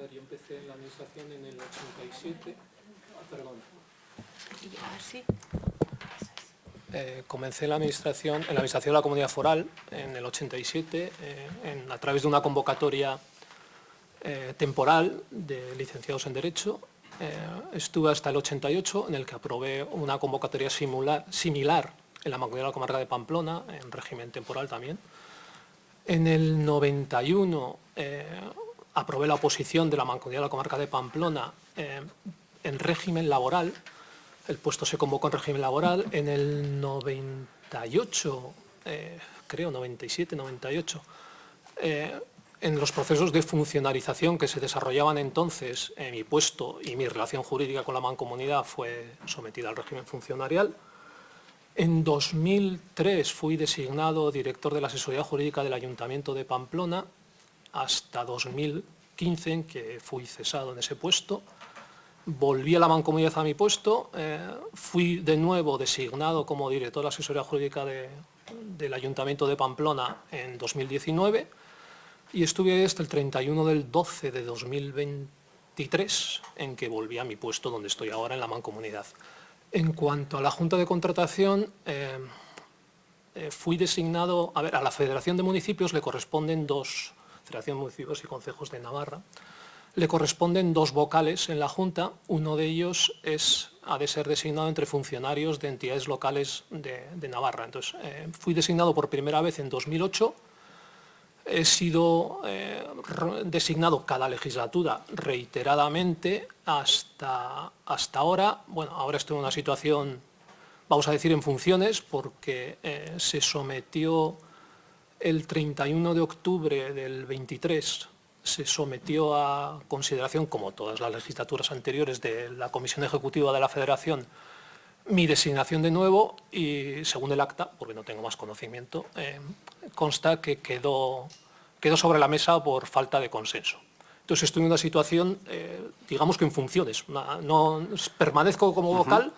ver, yo empecé en la administración en el 87. Perdón. Sí. Comencé en la administración de la Comunidad Foral en el 87, a través de una convocatoria temporal de licenciados en Derecho. Estuve hasta el 88, en el que aprobé una convocatoria similar en la Mancomunidad de la Comarca de Pamplona, en régimen temporal también. En el 91 aprobé la oposición de la Mancomunidad de la Comarca de Pamplona en régimen laboral. El puesto se convocó en régimen laboral. En el 98, creo, 97, 98, en los procesos de funcionarización que se desarrollaban entonces, mi puesto y mi relación jurídica con la mancomunidad fue sometida al régimen funcionarial. En 2003 fui designado director de la asesoría jurídica del Ayuntamiento de Pamplona hasta 2015, en que fui cesado en ese puesto. Volví a la mancomunidad a mi puesto, fui de nuevo designado como director de la asesoría jurídica del Ayuntamiento de Pamplona en 2019 y estuve hasta el 31 del 12 de 2023, en que volví a mi puesto donde estoy ahora en la mancomunidad. En cuanto a la Junta de Contratación, fui designado, a la Federación de Municipios le corresponden dos, Federación de Municipios y Concejos de Navarra, le corresponden dos vocales en la Junta. Uno de ellos ha de ser designado entre funcionarios de entidades locales de Navarra. Entonces, fui designado por primera vez en 2008. He sido designado cada legislatura reiteradamente hasta ahora. Bueno, ahora estoy en una situación, vamos a decir, en funciones, porque se sometió el 31 de octubre del 23, se sometió a consideración, como todas las legislaturas anteriores de la Comisión Ejecutiva de la Federación, mi designación de nuevo y, según el acta, porque no tengo más conocimiento, consta que quedó sobre la mesa por falta de consenso. Entonces estoy en una situación, digamos que en funciones. No permanezco como vocal,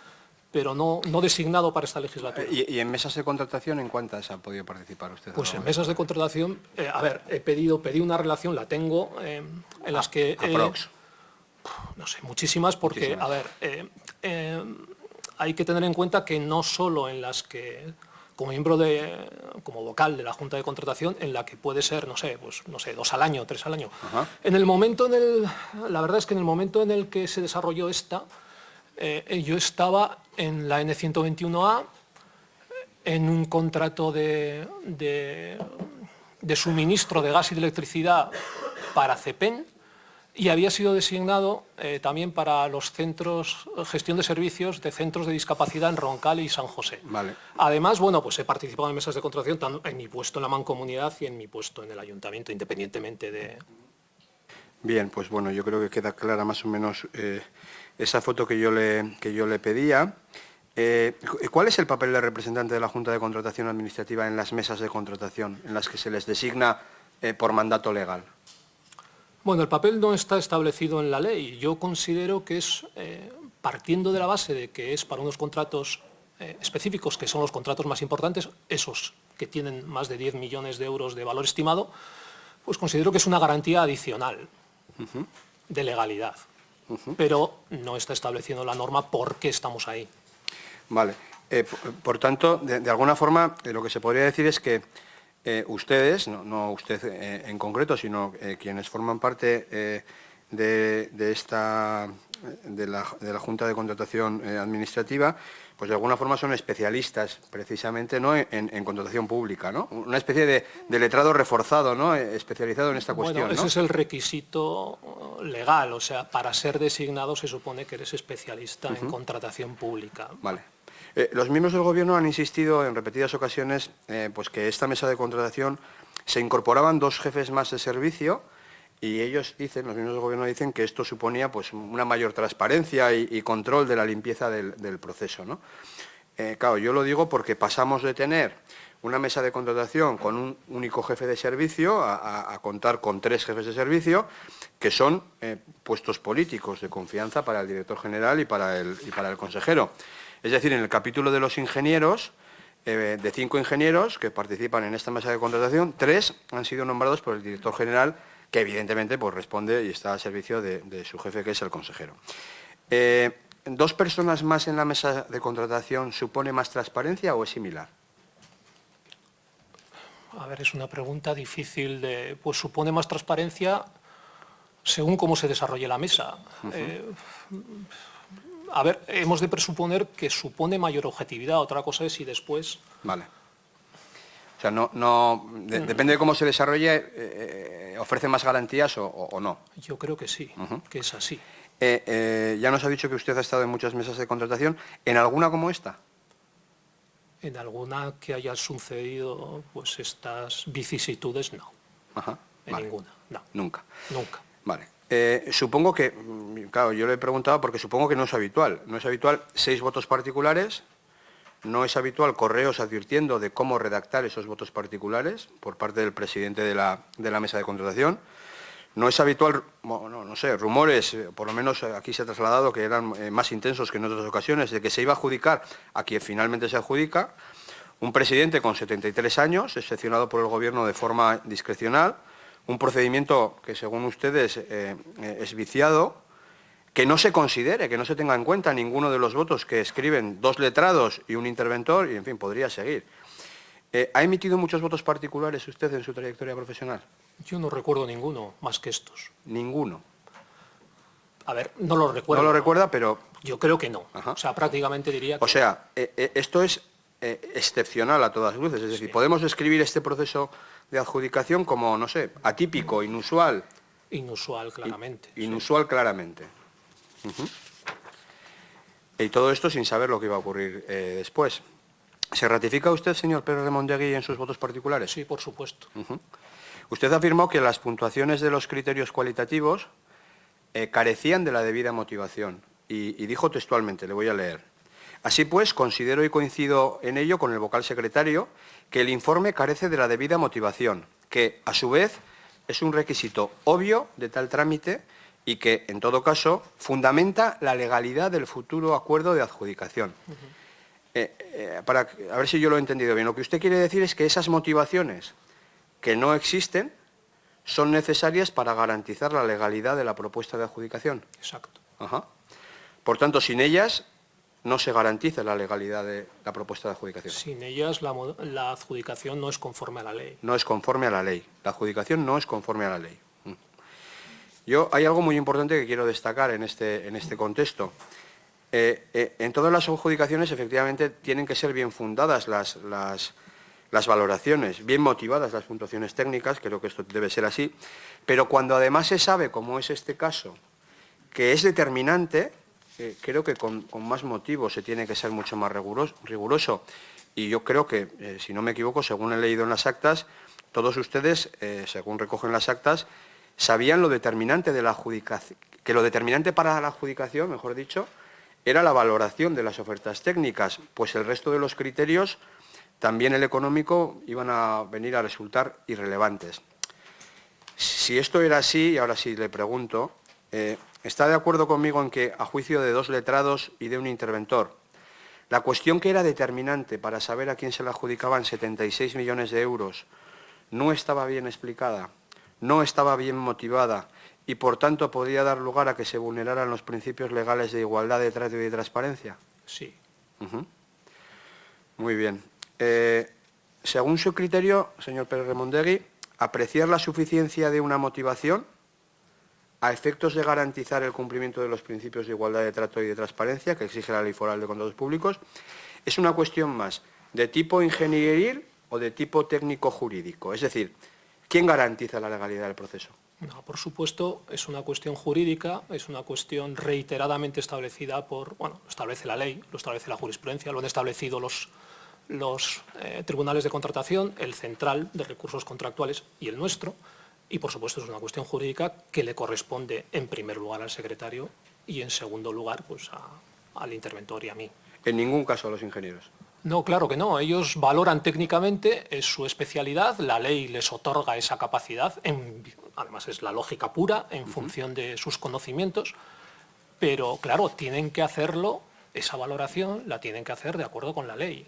pero no designado para esta legislatura. ¿Y en mesas de contratación en cuántas ha podido participar usted? Pues en mesas de contratación, pedí una relación, la tengo, en las que... Aprox. No sé, muchísimas, porque, hay que tener en cuenta que no solo en las que, como vocal de la Junta de Contratación, en la que puede ser, no sé, 2 al año, 3 al año. Ajá. La verdad es que en el momento en el que se desarrolló esta, yo estaba en la N121A, en un contrato de suministro de gas y de electricidad para CEPEN, y había sido designado también para los centros, gestión de servicios de centros de discapacidad en Roncal y San José. Vale. Además, bueno, pues he participado en mesas de contratación tanto en mi puesto en la mancomunidad y en mi puesto en el ayuntamiento, independientemente de... Bien, pues bueno, yo creo que queda clara más o menos esa foto que yo le pedía. ¿Cuál es el papel del representante de la Junta de Contratación Administrativa en las mesas de contratación en las que se les designa por mandato legal? Bueno, el papel no está establecido en la ley. Yo considero que es, partiendo de la base de que es para unos contratos específicos, que son los contratos más importantes, esos que tienen más de 10 millones de euros de valor estimado, pues considero que es una garantía adicional de legalidad. Pero no está estableciendo la norma por qué estamos ahí. Vale. Por tanto, de alguna forma, lo que se podría decir es que ustedes, no usted en concreto, sino quienes forman parte de la Junta de Contratación Administrativa, pues de alguna forma son especialistas precisamente, ¿no?, en contratación pública, ¿no? Una especie de letrado reforzado, ¿no?, especializado en esta cuestión. Bueno, ese ¿no? es el requisito legal, o sea, para ser designado se supone que eres especialista en contratación pública. Vale. Los miembros del Gobierno han insistido en repetidas ocasiones pues que esta mesa de contratación se incorporaban 2 jefes más de servicio y ellos dicen, los miembros del Gobierno dicen que esto suponía pues una mayor transparencia y control de la limpieza del proceso, ¿no? Claro, yo lo digo porque pasamos de tener una mesa de contratación con un único jefe de servicio a contar con 3 jefes de servicio que son puestos políticos de confianza para el director general y para el consejero. Es decir, en el capítulo de los ingenieros, de 5 ingenieros que participan en esta mesa de contratación, 3 han sido nombrados por el director general, que evidentemente pues, responde y está al servicio de su jefe, que es el consejero. ¿Dos personas más en la mesa de contratación supone más transparencia o es similar? A ver, es una pregunta difícil de... Pues supone más transparencia según cómo se desarrolle la mesa. A ver, hemos de presuponer que supone mayor objetividad. Otra cosa es si después... Vale. O sea, depende de cómo se desarrolle, ¿ofrece más garantías o no? Yo creo que sí, que es así. Ya nos ha dicho que usted ha estado en muchas mesas de contratación. ¿En alguna como esta? En alguna que haya sucedido pues estas vicisitudes, no. Ajá, En vale. ninguna, no. Nunca. Nunca. Vale. Supongo que, claro, yo le he preguntado porque supongo que no es habitual. No es habitual 6 votos particulares, no es habitual correos advirtiendo de cómo redactar esos votos particulares por parte del presidente de la mesa de contratación. No es habitual, bueno, no sé, rumores, por lo menos aquí se ha trasladado que eran más intensos que en otras ocasiones, de que se iba a adjudicar a quien finalmente se adjudica, un presidente con 73 años, excepcionado por el Gobierno de forma discrecional, un procedimiento que, según ustedes, es viciado, que no se considere, que no se tenga en cuenta ninguno de los votos que escriben 2 letrados y un interventor, y, en fin, podría seguir. ¿Ha emitido muchos votos particulares usted en su trayectoria profesional? Yo no recuerdo ninguno más que estos. Ninguno. A ver, no lo recuerdo. No lo recuerda, pero... Yo creo que no. Ajá. O sea, prácticamente diría que... O sea, esto es excepcional a todas luces. Es decir, podemos describir este proceso de adjudicación como, no sé, atípico, inusual. Inusual, claramente. Inusual, claramente. Y todo esto sin saber lo que iba a ocurrir después. ¿Se ratifica usted, señor Pérez Remondegui, en sus votos particulares? Sí, por supuesto. Usted afirmó que las puntuaciones de los criterios cualitativos carecían de la debida motivación y dijo textualmente, le voy a leer: así pues, considero y coincido en ello con el vocal secretario que el informe carece de la debida motivación, que, a su vez, es un requisito obvio de tal trámite y que, en todo caso, fundamenta la legalidad del futuro acuerdo de adjudicación. A ver si yo lo he entendido bien. Lo que usted quiere decir es que esas motivaciones que no existen son necesarias para garantizar la legalidad de la propuesta de adjudicación. Exacto. Ajá. Por tanto, sin ellas no se garantiza la legalidad de la propuesta de adjudicación. Sin ellas, la adjudicación no es conforme a la ley. No es conforme a la ley. La adjudicación no es conforme a la ley. Hay algo muy importante que quiero destacar en este contexto. En todas las adjudicaciones, efectivamente, tienen que ser bien fundadas las valoraciones, bien motivadas las puntuaciones técnicas, creo que esto debe ser así, pero cuando además se sabe, como es este caso, que es determinante, creo que con más motivo se tiene que ser mucho más riguroso. Y yo creo que, si no me equivoco, según he leído en las actas, todos ustedes, según recogen las actas, sabían lo determinante de la adjudicación, que lo determinante para la adjudicación, mejor dicho, era la valoración de las ofertas técnicas, pues el resto de los criterios, también el económico, iban a venir a resultar irrelevantes. Si esto era así, y ahora sí le pregunto, ¿está de acuerdo conmigo en que, a juicio de 2 letrados y de un interventor, la cuestión que era determinante para saber a quién se le adjudicaban 76 millones de euros no estaba bien explicada, no estaba bien motivada y, por tanto, podía dar lugar a que se vulneraran los principios legales de igualdad de trato y de transparencia? Sí. Muy bien. Según su criterio, señor Pérez Remondegui, ¿apreciar la suficiencia de una motivación a efectos de garantizar el cumplimiento de los principios de igualdad de trato y de transparencia que exige la Ley Foral de Contratos Públicos es una cuestión más de tipo ingenieril o de tipo técnico-jurídico? Es decir, ¿quién garantiza la legalidad del proceso? No, por supuesto, es una cuestión jurídica, es una cuestión reiteradamente establecida lo establece la ley, lo establece la jurisprudencia, lo han establecido los tribunales de contratación, el central de recursos contractuales y el nuestro, y por supuesto es una cuestión jurídica que le corresponde en primer lugar al secretario y en segundo lugar pues al interventor y a mí. En ningún caso a los ingenieros. No, claro que no. Ellos valoran técnicamente, es su especialidad, la ley les otorga esa capacidad, además es la lógica pura, en función de sus conocimientos, pero claro, tienen que hacerlo, esa valoración la tienen que hacer de acuerdo con la ley.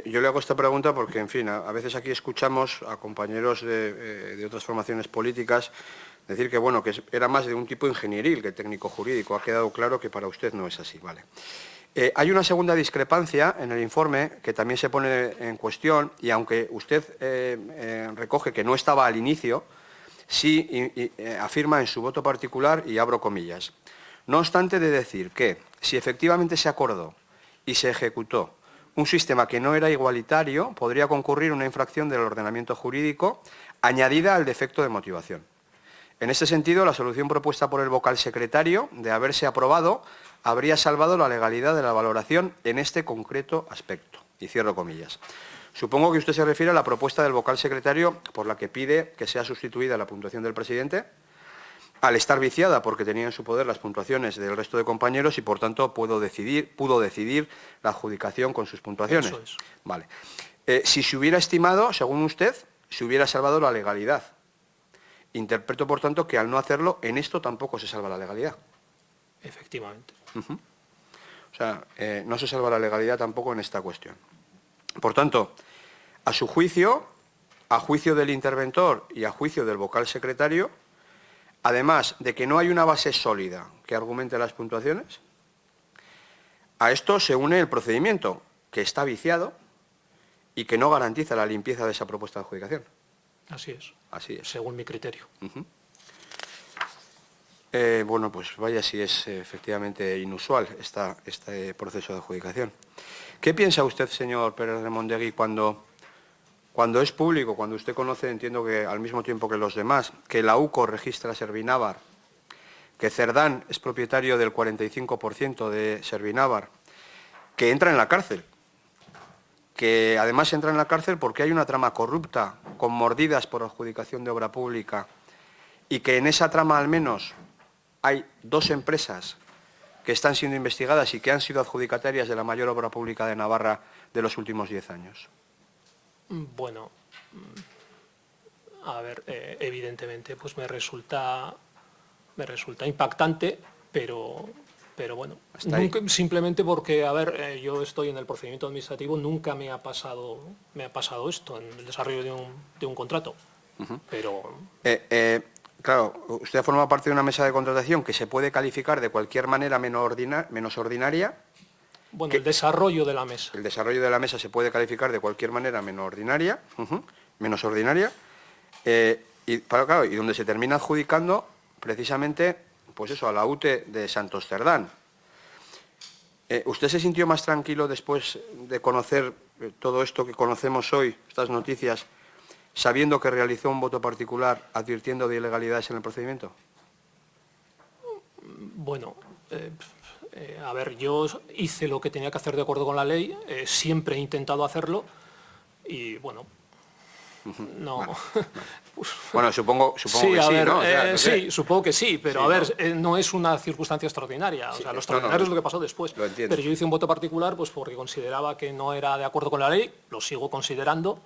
Yo le hago esta pregunta porque, en fin, a veces aquí escuchamos a compañeros de otras formaciones políticas decir que, bueno, que era más de un tipo ingenieril que técnico jurídico. Ha quedado claro que para usted no es así, ¿vale? Hay una segunda discrepancia en el informe que también se pone en cuestión y aunque usted recoge que no estaba al inicio, sí afirma en su voto particular, y abro comillas, no obstante de decir que si efectivamente se acordó y se ejecutó un sistema que no era igualitario, podría concurrir una infracción del ordenamiento jurídico añadida al defecto de motivación. En este sentido, la solución propuesta por el vocal secretario, de haberse aprobado, habría salvado la legalidad de la valoración en este concreto aspecto. Y cierro comillas. Supongo que usted se refiere a la propuesta del vocal secretario por la que pide que sea sustituida la puntuación del presidente, al estar viciada porque tenía en su poder las puntuaciones del resto de compañeros y, por tanto, pudo decidir la adjudicación con sus puntuaciones. Eso es. Vale. Si se hubiera estimado, según usted, se hubiera salvado la legalidad. Interpreto, por tanto, que al no hacerlo, en esto tampoco se salva la legalidad. Efectivamente. O sea, no se salva la legalidad tampoco en esta cuestión. Por tanto, a su juicio, a juicio del interventor y a juicio del vocal secretario, además de que no hay una base sólida que argumente las puntuaciones, a esto se une el procedimiento, que está viciado y que no garantiza la limpieza de esa propuesta de adjudicación. Así es. Así es. Según mi criterio. Bueno, pues vaya si es efectivamente inusual este proceso de adjudicación. ¿Qué piensa usted, señor Pérez Remondegui, cuando es público, cuando usted conoce, entiendo que al mismo tiempo que los demás, que la UCO registra a Servinávar, que Cerdán es propietario del 45% de Servinávar, que entra en la cárcel, que además entra en la cárcel porque hay una trama corrupta con mordidas por adjudicación de obra pública y que en esa trama al menos hay 2 empresas que están siendo investigadas y que han sido adjudicatarias de la mayor obra pública de Navarra de los últimos 10 años? Bueno, a ver, evidentemente pues me resulta impactante, pero bueno, simplemente porque, a ver, yo estoy en el procedimiento administrativo, nunca me ha pasado esto en el desarrollo de un contrato, pero... Claro, usted forma parte de una mesa de contratación que se puede calificar de cualquier manera menos ordinaria. Bueno, el desarrollo de la mesa. El desarrollo de la mesa se puede calificar de cualquier manera menos ordinaria, y donde se termina adjudicando precisamente, pues eso, a la UTE de Santos Cerdán. ¿Usted se sintió más tranquilo después de conocer todo esto que conocemos hoy, estas noticias, sabiendo que realizó un voto particular advirtiendo de ilegalidades en el procedimiento? Bueno, a ver, yo hice lo que tenía que hacer de acuerdo con la ley, siempre he intentado hacerlo y, bueno, no... Vale. Bueno, supongo sí, que sí, ver, ¿no? O sea, no sé. Sí, supongo que sí, pero Sí, a ver, no es una circunstancia extraordinaria. O sea, lo extraordinario es lo que pasó después. Lo entiendo. Pero yo hice un voto particular pues porque consideraba que no era de acuerdo con la ley, lo sigo considerando,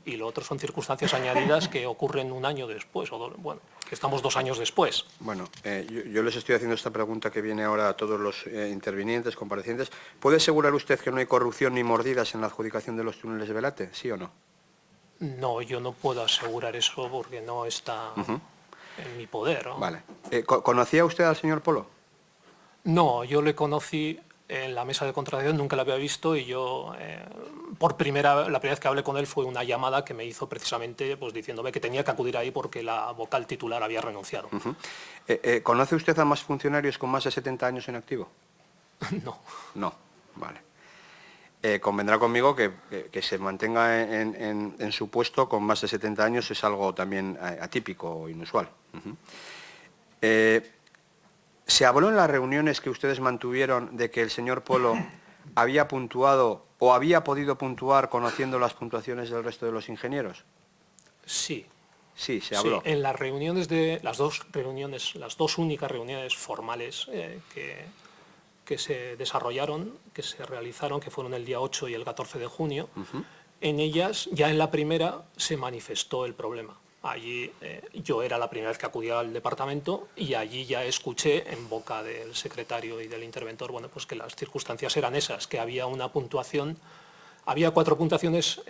y lo otro son circunstancias añadidas que ocurren un año después, bueno, que estamos 2 años después. Bueno, yo les estoy haciendo esta pregunta que viene ahora a todos los intervinientes, comparecientes. ¿Puede asegurar usted que no hay corrupción ni mordidas en la adjudicación de los túneles de Belate? ¿Sí o no? No, yo no puedo asegurar eso porque no está en mi poder, ¿no? Vale. ¿Conocía usted al señor Polo? No, yo le conocí en la mesa de contratación, nunca la había visto y yo, la primera vez que hablé con él fue una llamada que me hizo precisamente pues, diciéndome que tenía que acudir ahí porque la vocal titular había renunciado. ¿Conoce usted a más funcionarios con más de 70 años en activo? No. No, vale. Convendrá conmigo que se mantenga en su puesto con más de 70 años es algo también atípico o inusual. ¿Se habló en las reuniones que ustedes mantuvieron de que el señor Polo había puntuado o había podido puntuar conociendo las puntuaciones del resto de los ingenieros? Sí. Sí, se habló. Sí, en las reuniones las dos únicas reuniones formales que se desarrollaron, que se realizaron, que fueron el día 8 y el 14 de junio, en ellas, ya en la primera, se manifestó el problema. Allí yo era la primera vez que acudía al departamento y allí ya escuché en boca del secretario y del interventor, bueno, pues que las circunstancias eran esas, que había una puntuación Había 4 puntuaciones,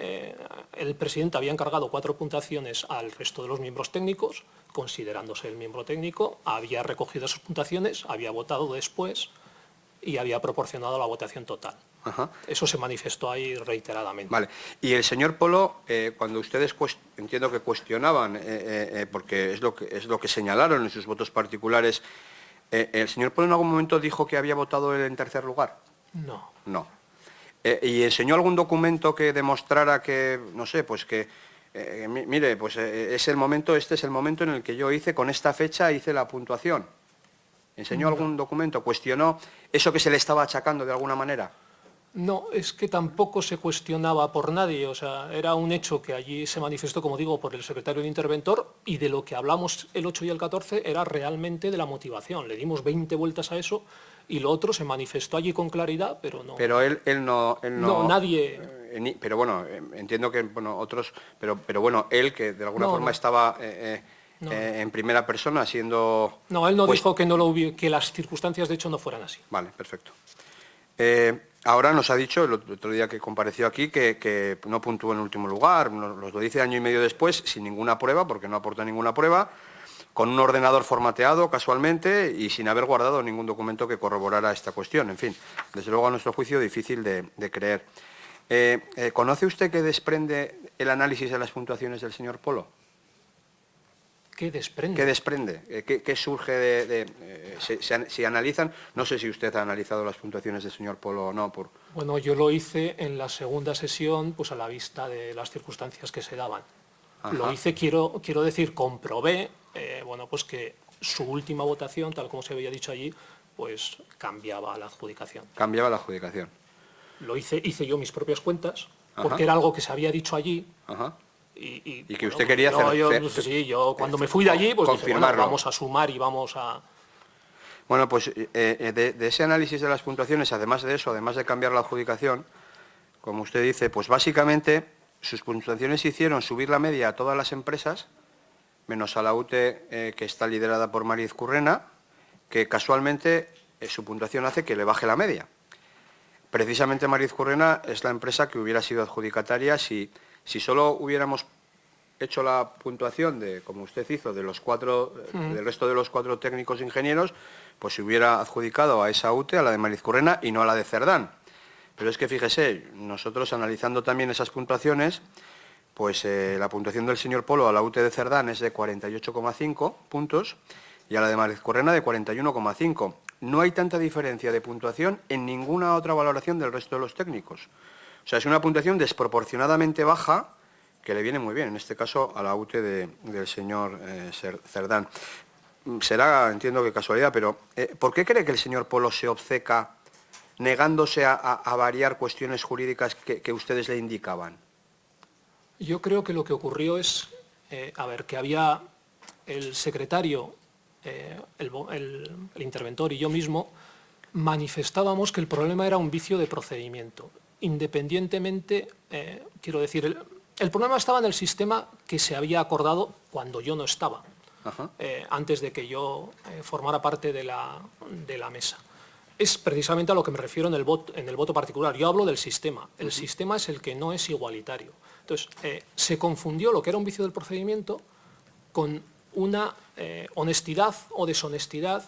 el presidente había encargado 4 puntuaciones al resto de los miembros técnicos, considerándose el miembro técnico, había recogido esas puntuaciones, había votado después y había proporcionado la votación total. Ajá. Eso se manifestó ahí reiteradamente. Vale. Y el señor Polo, cuando ustedes entiendo que cuestionaban, porque es lo que señalaron en sus votos particulares, ¿el señor Polo en algún momento dijo que había votado él en tercer lugar? No. No. ¿Y enseñó algún documento que demostrara que, no sé, pues que, mire, pues este es el momento en el que yo con esta fecha hice la puntuación? ¿Enseñó algún documento? ¿Cuestionó eso que se le estaba achacando de alguna manera? No, es que tampoco se cuestionaba por nadie, o sea, era un hecho que allí se manifestó, como digo, por el secretario del interventor, y de lo que hablamos el 8 y el 14 era realmente de la motivación. Le dimos 20 vueltas a eso y lo otro se manifestó allí con claridad, pero no. Pero él no... No, nadie... pero bueno, entiendo que otros... Pero bueno, él que de alguna forma no. estaba No. en primera persona siendo... No, él no dijo que, que las circunstancias de hecho no fueran así. Vale, perfecto. Ahora nos ha dicho, el otro día que compareció aquí, que no puntuó en último lugar, nos lo dice año y medio después, sin ninguna prueba, porque no aporta ninguna prueba, con un ordenador formateado casualmente y sin haber guardado ningún documento que corroborara esta cuestión. En fin, desde luego a nuestro juicio difícil de creer. ¿Conoce usted qué desprende el análisis de las puntuaciones del señor Polo? ¿Qué desprende? ¿Qué desprende? ¿Qué surge si analizan? No sé si usted ha analizado las puntuaciones del señor Polo o no. Bueno, yo lo hice en la segunda sesión, pues a la vista de las circunstancias que se daban. Ajá. Lo hice, quiero decir, comprobé, bueno, pues que su última votación, tal como se había dicho allí, pues cambiaba la adjudicación. Cambiaba la adjudicación. Lo hice yo mis propias cuentas, Ajá. porque era algo que se había dicho allí. Ajá. Y que usted quería hacer... Sí, yo cuando me fui de allí, pues dije, bueno, vamos a sumar y vamos a... Bueno, pues de ese análisis de las puntuaciones, además de eso, además de cambiar la adjudicación, como usted dice, pues básicamente sus puntuaciones hicieron subir la media a todas las empresas, menos a la UTE, que está liderada por Mari Ezcurrena, que casualmente su puntuación hace que le baje la media. Precisamente Mari Ezcurrena es la empresa que hubiera sido adjudicataria si solo hubiéramos hecho la puntuación como usted hizo, del resto de los 4 técnicos ingenieros, pues se hubiera adjudicado a esa UTE, a la de Mari Ezcurrena, y no a la de Cerdán. Pero es que fíjese, nosotros analizando también esas puntuaciones, pues la puntuación del señor Polo a la UTE de Cerdán es de 48,5 puntos y a la de Mari Ezcurrena de 41,5. No hay tanta diferencia de puntuación en ninguna otra valoración del resto de los técnicos. O sea, es una puntuación desproporcionadamente baja que le viene muy bien, en este caso a la UTE del señor Cerdán. Será, entiendo que casualidad, pero ¿por qué cree que el señor Polo se obceca negándose a variar cuestiones jurídicas que ustedes le indicaban? Yo creo que lo que ocurrió es, que había el secretario, el interventor y yo mismo manifestábamos que el problema era un vicio de procedimiento. Independientemente, quiero decir, el problema estaba en el sistema que se había acordado cuando yo no estaba, antes de que yo formara parte de la mesa. Es precisamente a lo que me refiero en el voto particular. Yo hablo del sistema. El sistema es el que no es igualitario. Entonces, se confundió lo que era un vicio del procedimiento con una honestidad o deshonestidad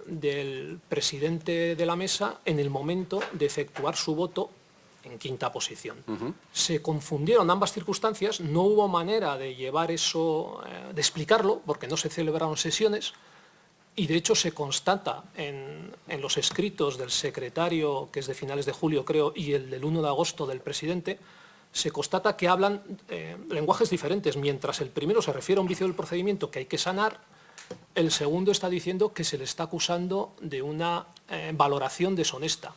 del presidente de la mesa en el momento de efectuar su voto en quinta posición. Se confundieron ambas circunstancias, no hubo manera de llevar eso, de explicarlo, porque no se celebraron sesiones, y de hecho se constata en los escritos del secretario, que es de finales de julio creo, y el del 1 de agosto del presidente, se constata que hablan lenguajes diferentes. Mientras el primero se refiere a un vicio del procedimiento que hay que sanar, el segundo está diciendo que se le está acusando de una valoración deshonesta.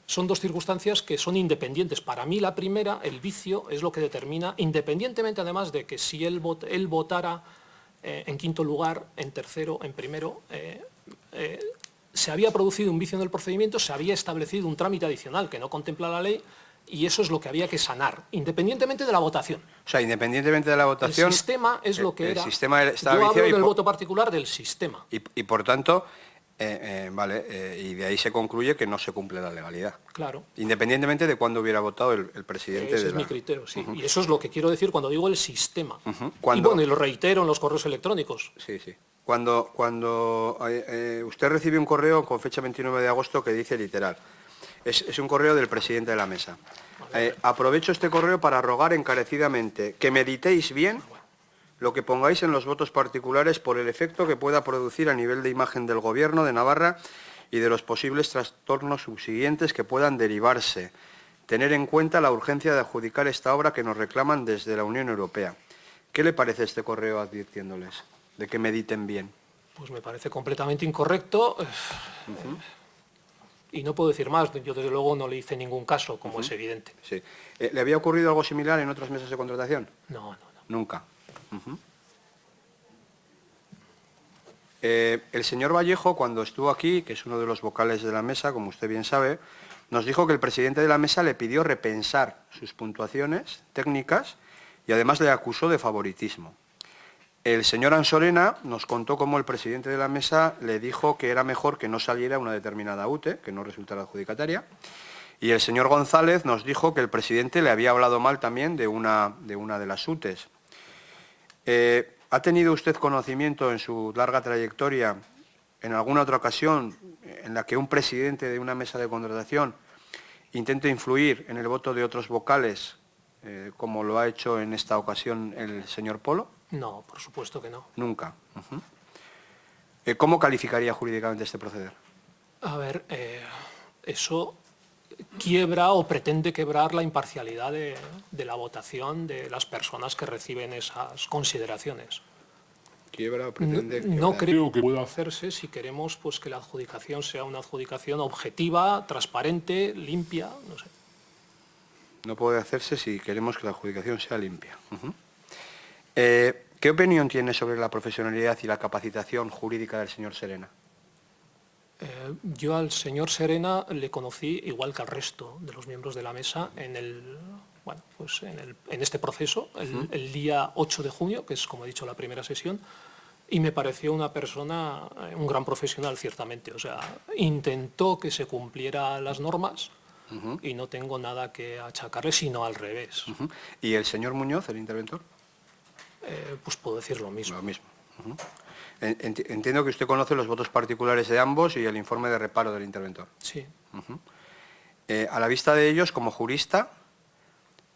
Son dos circunstancias que son independientes. Para mí la primera, el vicio, es lo que determina, independientemente además de que si él votara en quinto lugar, en tercero, en primero, se había producido un vicio en el procedimiento, se había establecido un trámite adicional que no contempla la ley, y eso es lo que había que sanar, independientemente de la votación. O sea, independientemente de la votación... El sistema es lo que era. El sistema estaba Yo hablo viciado del voto particular del sistema. Y por tanto, Vale, y de ahí se concluye que no se cumple la legalidad. Claro. Independientemente de cuándo hubiera votado el presidente. Ese es mi criterio, sí. Y eso es lo que quiero decir cuando digo el sistema. Y Cuando- bueno, y lo reitero en los correos electrónicos. Sí, sí. Cuando usted recibe un correo con fecha 29 de agosto que dice literal, es un correo del presidente de la mesa. Aprovecho este correo para rogar encarecidamente que meditéis bien lo que pongáis en los votos particulares por el efecto que pueda producir a nivel de imagen del Gobierno de Navarra y de los posibles trastornos subsiguientes que puedan derivarse. Tener en cuenta la urgencia de adjudicar esta obra que nos reclaman desde la Unión Europea. ¿Qué le parece este correo advirtiéndoles de que mediten bien? Pues me parece completamente incorrecto. Y no puedo decir más. Yo, desde luego, no le hice ningún caso, como es evidente. Sí. ¿Le había ocurrido algo similar en otras mesas de contratación? No. Nunca. El señor Vallejo, cuando estuvo aquí, que es uno de los vocales de la mesa, como usted bien sabe, nos dijo que el presidente de la mesa le pidió repensar sus puntuaciones técnicas y además le acusó de favoritismo. El señor Ansorena nos contó cómo el presidente de la mesa le dijo que era mejor que no saliera una determinada UTE, que no resultara adjudicataria, y el señor González nos dijo que el presidente le había hablado mal también de una de las UTEs. ¿Ha tenido usted conocimiento en su larga trayectoria, en alguna otra ocasión, en la que un presidente de una mesa de contratación intente influir en el voto de otros vocales, como lo ha hecho en esta ocasión el señor Polo? No, por supuesto que no. Nunca. ¿Cómo calificaría jurídicamente este proceder? A ver, eso quiebra o pretende quebrar la imparcialidad de la votación de las personas que reciben esas consideraciones. ¿Quiebra o pretende No quebrar? creo que pueda hacerse si queremos pues, que la adjudicación sea una adjudicación objetiva, transparente, limpia, no sé. No puede hacerse si queremos que la adjudicación sea limpia. ¿Qué opinión tiene sobre la profesionalidad y la capacitación jurídica del señor Serena? Yo al señor Serena le conocí, igual que al resto de los miembros de la mesa, en este proceso, el día 8 de junio, que es, como he dicho, la primera sesión, y me pareció una persona, un gran profesional, ciertamente. O sea, intentó que se cumplieran las normas y no tengo nada que achacarle, sino al revés. ¿Y el señor Muñoz, el interventor? Pues puedo decir lo mismo. Lo mismo. Entiendo que usted conoce los votos particulares de ambos y el informe de reparo del interventor. Sí. A la vista de ellos, como jurista,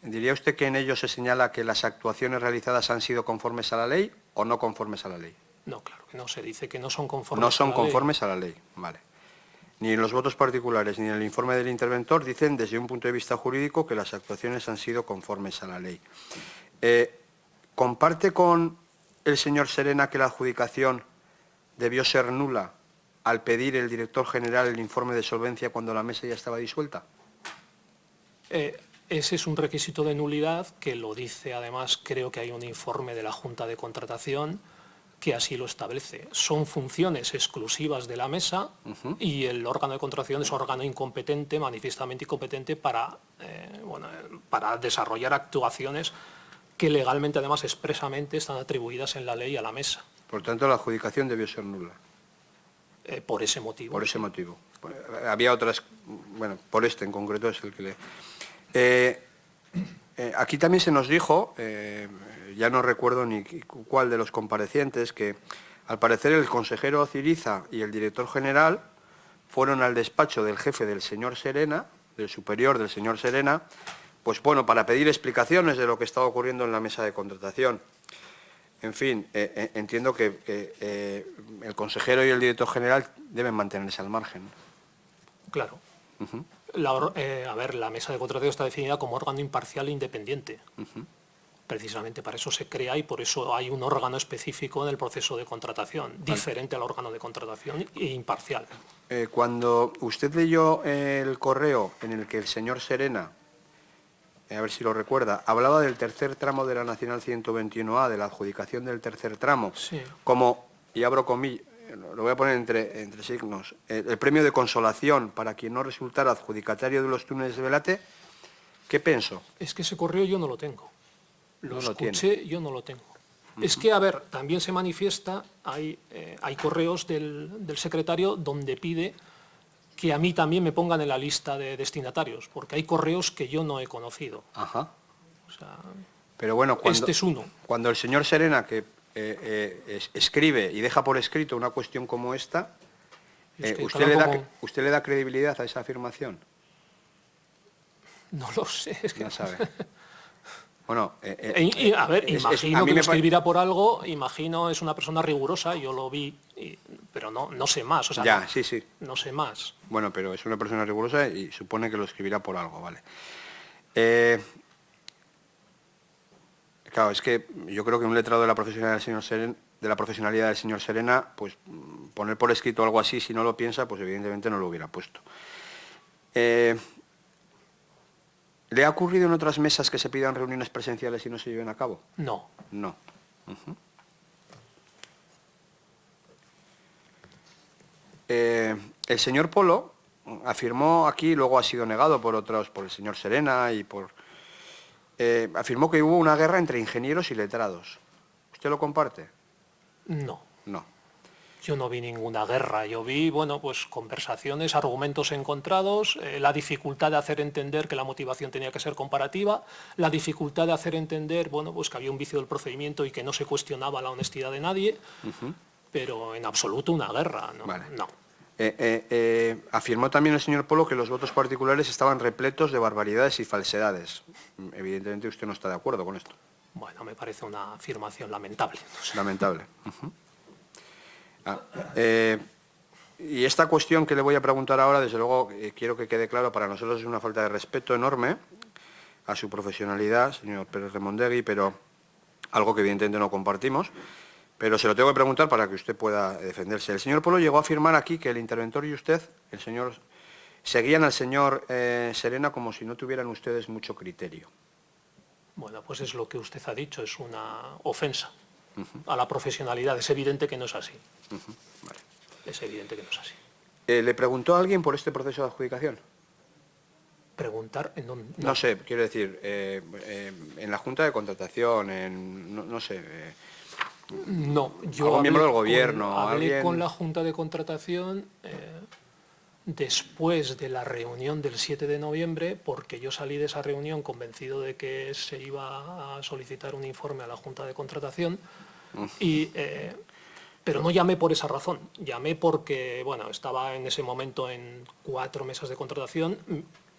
¿diría usted que en ellos se señala que las actuaciones realizadas han sido conformes a la ley o no conformes a la ley? No, claro que no. Se dice que no son conformes No son a la ley. conformes a la ley, vale. Ni en los votos particulares ni en el informe del interventor dicen, desde un punto de vista jurídico, que las actuaciones han sido conformes a la ley. ¿Comparte con el señor Serena que la adjudicación debió ser nula al pedir el director general el informe de solvencia cuando la mesa ya estaba disuelta? Ese es un requisito de nulidad que lo dice, además, creo que hay un informe de la Junta de Contratación que así lo establece. Son funciones exclusivas de la mesa y el órgano de contratación es órgano incompetente, manifiestamente incompetente, para desarrollar actuaciones que legalmente, además, expresamente están atribuidas en la ley a la mesa. Por tanto, la adjudicación debió ser nula. Por ese motivo. Por ese motivo. Había otras, bueno, por este en concreto es el que le... aquí también se nos dijo, ya no recuerdo ni cuál de los comparecientes, que al parecer el consejero Ciriza y el director general fueron al despacho del jefe del señor Serena, del superior del señor Serena, pues bueno, para pedir explicaciones de lo que estaba ocurriendo en la mesa de contratación. En fin, entiendo que el consejero y el director general deben mantenerse al margen. Claro. La mesa de contratación está definida como órgano imparcial e independiente. Precisamente para eso se crea y por eso hay un órgano específico en el proceso de contratación, diferente al órgano de contratación e imparcial. Cuando usted leyó el correo en el que el señor Serena, a ver si lo recuerda, hablaba del tercer tramo de la Nacional 121A, de la adjudicación del tercer tramo, sí, como, y abro comillas, lo voy a poner entre signos, el premio de consolación para quien no resultara adjudicatario de los túneles de Velate, ¿qué pensó? Es que ese correo yo no lo tengo. Lo escuché, yo no lo tengo. Es que, a ver, también se manifiesta, hay correos del secretario donde pide que a mí también me pongan en la lista de destinatarios, porque hay correos que yo no he conocido. Ajá. O sea, Pero bueno, este es uno. cuando el señor Serena, que escribe y deja por escrito una cuestión como esta, Es que, ¿usted claro, ¿usted le da credibilidad a esa afirmación? No lo sé. Es que... No sabe. Bueno, a ver, imagino que lo me escribirá por algo, imagino es una persona rigurosa, yo lo vi, pero no sé más. O sea, ya, no, sí, sí. no sé más. Bueno, pero es una persona rigurosa y supone que lo escribirá por algo, ¿vale? Claro, es que yo creo que un letrado de la profesionalidad del señor Serena, pues poner por escrito algo así, si no lo piensa, pues evidentemente no lo hubiera puesto. ¿Le ha ocurrido en otras mesas que se pidan reuniones presenciales y no se lleven a cabo? No. No. Ujú. El señor Polo afirmó aquí, luego ha sido negado por otros, por el señor Serena y afirmó que hubo una guerra entre ingenieros y letrados. ¿Usted lo comparte? No. No. Yo no vi ninguna guerra, yo vi, bueno, pues conversaciones, argumentos encontrados, la dificultad de hacer entender que la motivación tenía que ser comparativa, la dificultad de hacer entender, bueno, pues que había un vicio del procedimiento y que no se cuestionaba la honestidad de nadie, pero en absoluto una guerra, ¿no? Vale. No. Afirmó también el señor Polo que los votos particulares estaban repletos de barbaridades y falsedades. Evidentemente usted no está de acuerdo con esto. Bueno, me parece una afirmación lamentable. No sé. Lamentable. Y esta cuestión que le voy a preguntar ahora, desde luego, quiero que quede claro, para nosotros es una falta de respeto enorme a su profesionalidad, señor Pérez Remondegui, pero algo que evidentemente no compartimos, pero se lo tengo que preguntar para que usted pueda defenderse. El señor Polo llegó a afirmar aquí que el interventor y usted, seguían al señor Serena como si no tuvieran ustedes mucho criterio. Bueno, pues es lo que usted ha dicho, es una ofensa a la profesionalidad. Es evidente que no es así. Vale. Es evidente que no es así. ¿Le preguntó a alguien por este proceso de adjudicación? Preguntar en dónde... No sé, quiero decir, en la Junta de Contratación, no sé... No, yo ¿Algún miembro del gobierno? Hablé ¿Alguien? con la Junta de Contratación después de la reunión del 7 de noviembre, porque yo salí de esa reunión convencido de que se iba a solicitar un informe a la Junta de Contratación, pero no llamé por esa razón. Llamé porque, bueno, estaba en ese momento en 4 mesas de contratación,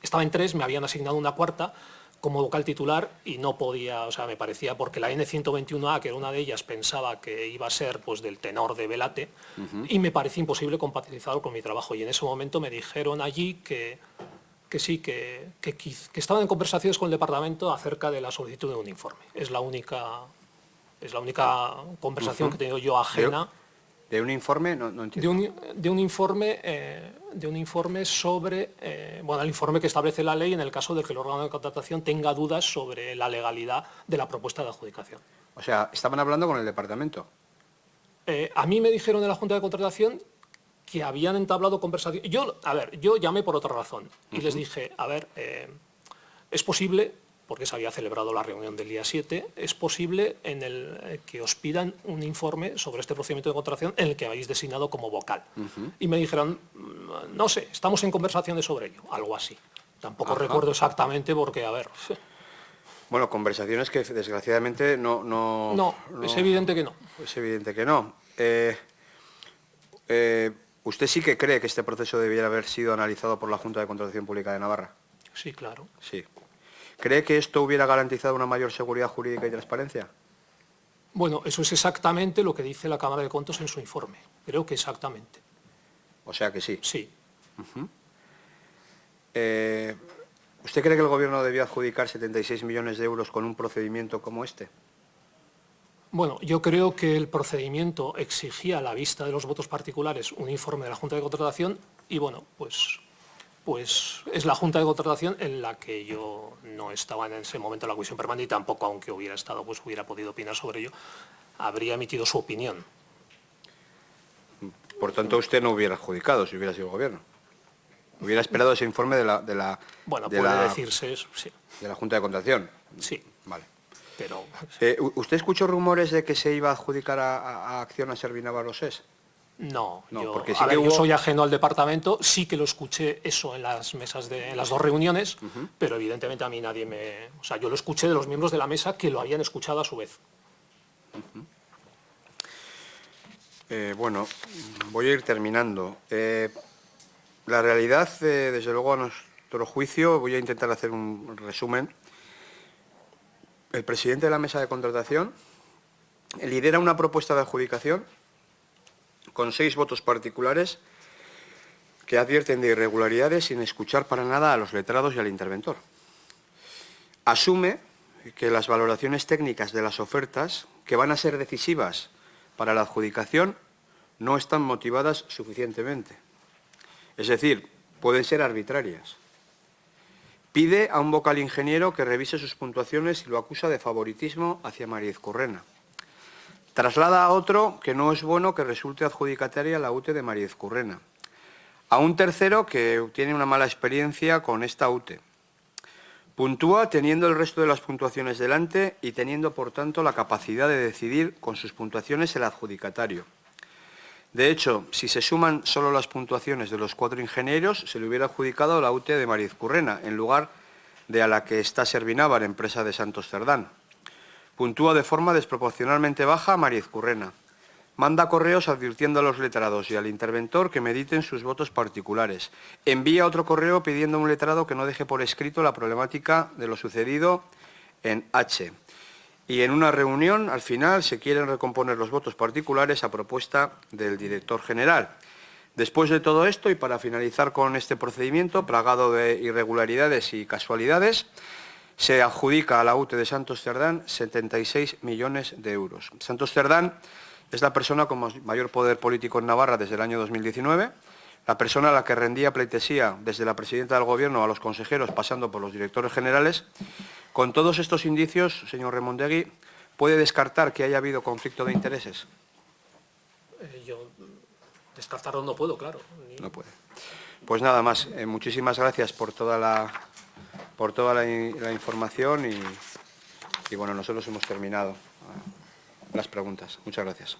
estaba en 3, me habían asignado una cuarta como vocal titular y no podía, o sea, me parecía, porque la N121A, que era una de ellas, pensaba que iba a ser pues del tenor de Velate, y me parecía imposible compatibilizarlo con mi trabajo. Y en ese momento me dijeron allí que sí, que estaban en conversaciones con el departamento acerca de la solicitud de un informe. Es la única conversación que he tenido yo ajena. ¿De un informe? No entiendo. De un informe sobre, bueno, el informe que establece la ley en el caso de que el órgano de contratación tenga dudas sobre la legalidad de la propuesta de adjudicación. O sea, estaban hablando con el departamento. A mí me dijeron en la Junta de Contratación que habían entablado conversaciones. Yo llamé por otra razón y les dije, a ver, es posible, porque se había celebrado la reunión del día 7, es posible que os pidan un informe sobre este procedimiento de contratación en el que habéis designado como vocal. Y me dijeron, no sé, estamos en conversaciones sobre ello, algo así. Tampoco recuerdo exactamente porque, a ver... Bueno, conversaciones que desgraciadamente No, es evidente que no. Es evidente que no. ¿Usted sí que cree que este proceso debiera haber sido analizado por la Junta de Contratación Pública de Navarra? Sí, claro. Sí. ¿Cree que esto hubiera garantizado una mayor seguridad jurídica y transparencia? Bueno, eso es exactamente lo que dice la Cámara de Cuentos en su informe. Creo que exactamente. O sea que sí. Sí. ¿Usted cree que el Gobierno debió adjudicar 76 millones de euros con un procedimiento como este? Bueno, yo creo que el procedimiento exigía a la vista de los votos particulares un informe de la Junta de Contratación y, bueno, pues es la Junta de Contratación en la que yo no estaba en ese momento en la comisión permanente y tampoco, aunque hubiera estado, pues hubiera podido opinar sobre ello, habría emitido su opinión. Por tanto, usted no hubiera adjudicado si hubiera sido el Gobierno. Hubiera esperado ese informe de la Bueno, puede decirse eso, sí. de la Junta de Contratación. Sí. Vale. pero ¿Usted escuchó rumores de que se iba a adjudicar a Acciona Servinava Losés? no, No, yo, porque sí a que ver, yo hubo- soy ajeno al departamento, sí que lo escuché eso en las mesas en las dos reuniones, pero evidentemente a mí nadie me... O sea, yo lo escuché de los miembros de la mesa que lo habían escuchado a su vez. Bueno, voy a ir terminando. La realidad, desde luego, a nuestro juicio, voy a intentar hacer un resumen. El presidente de la mesa de contratación lidera una propuesta de adjudicación con 6 votos particulares que advierten de irregularidades sin escuchar para nada a los letrados y al interventor. Asume que las valoraciones técnicas de las ofertas, que van a ser decisivas para la adjudicación, no están motivadas suficientemente. Es decir, pueden ser arbitrarias. Pide a un vocal ingeniero que revise sus puntuaciones y lo acusa de favoritismo hacia María Ezcurrena. Traslada a otro que no es bueno que resulte adjudicataria la UTE de María Ezcurrena. A un tercero que tiene una mala experiencia con esta UTE. Puntúa teniendo el resto de las puntuaciones delante y teniendo, por tanto, la capacidad de decidir con sus puntuaciones el adjudicatario. De hecho, si se suman solo las puntuaciones de los 4 ingenieros, se le hubiera adjudicado la UTE de María Ezcurrena, en lugar de a la que está Servinávar, empresa de Santos Cerdán. Puntúa de forma desproporcionalmente baja a María Ezcurrena. Manda correos advirtiendo a los letrados y al interventor que mediten sus votos particulares. Envía otro correo pidiendo a un letrado que no deje por escrito la problemática de lo sucedido en H. Y en una reunión, al final, se quieren recomponer los votos particulares a propuesta del director general. Después de todo esto, y para finalizar con este procedimiento, plagado de irregularidades y casualidades, se adjudica a la UTE de Santos Cerdán 76 millones de euros. Santos Cerdán es la persona con mayor poder político en Navarra desde el año 2019, la persona a la que rendía pleitesía desde la presidenta del Gobierno a los consejeros, pasando por los directores generales. Con todos estos indicios, señor Remondegui, ¿puede descartar que haya habido conflicto de intereses? Yo descartarlo no puedo, claro. No puede. Pues nada más. Muchísimas gracias por toda la información y bueno, nosotros hemos terminado las preguntas. Muchas gracias.